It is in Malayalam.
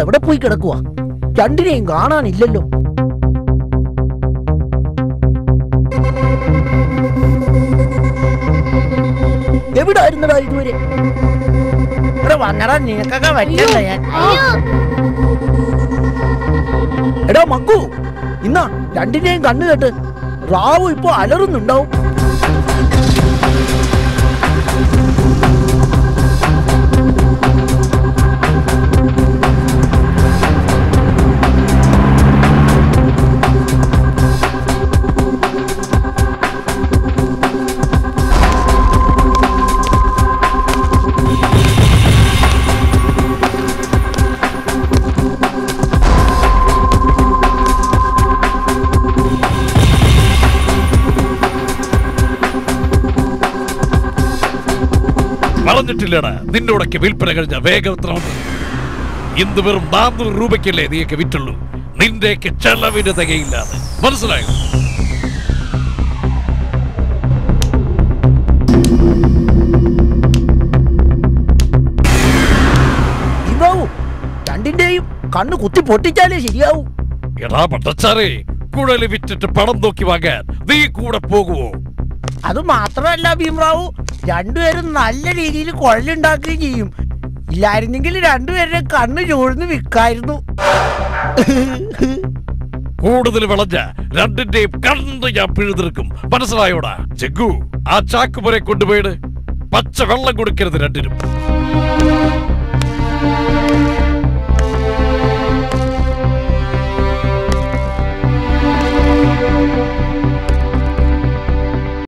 എവിടെ പോയി കിടക്കുക? രണ്ടിനെയും കാണാനില്ലല്ലോ. എവിടായിരുന്നടാ ഇതുവരെ? ഇവിടെ വന്നടാ, നിനക്കൊക്കെ പറ്റില്ല ഞാൻ. എടാ മക്കു, ഇന്നാ രണ്ടിനെയും കണ്ണു കേട്ട് റാവു ഇപ്പൊ അലറുന്നുണ്ടാവും. പറഞ്ഞിട്ടില്ലടാ നിന്നോടൊക്കെ വിൽപ്പന കഴിഞ്ഞ വേഗം ഇന്ന് വെറും 400 രൂപയ്ക്കല്ലേ നീയൊക്കെ വിറ്റുള്ളൂ. നിന്റെയൊക്കെ ചെലവിന് തികയില്ലാതെ. മനസ്സിലായോ? രണ്ടിന്റെയും കണ്ണ് കുത്തി പൊട്ടിച്ചാലേ ശരിയാവൂ. എടാ പട്ടച്ചാറേ, കുഴല് വിറ്റിട്ട് പണം നോക്കി വാങ്ങാൻ നീ കൂടെ പോകുവോ? അത് മാത്രമല്ല ഭീമറാവു, രണ്ടുപേരും നല്ല രീതിയിൽ കുഴലുണ്ടാക്കുകയും ചെയ്യും. ഇല്ലായിരുന്നെങ്കിൽ രണ്ടുപേരുടെ കണ്ണ് ചൂഴ്ന്ന് വിൽക്കായിരുന്നു. കൂടുതൽ വിളഞ്ഞ രണ്ടിന്റെയും കണ്ണ് ഞാൻ പിഴുതെടുക്കും. മനസ്സിലായോടാ? ജഗ്ഗു, ആ ചാക്കുപുരെ കൊണ്ടുപോയിട്ട് പച്ച വെള്ളം കൊടുക്കരുത് രണ്ടിനും.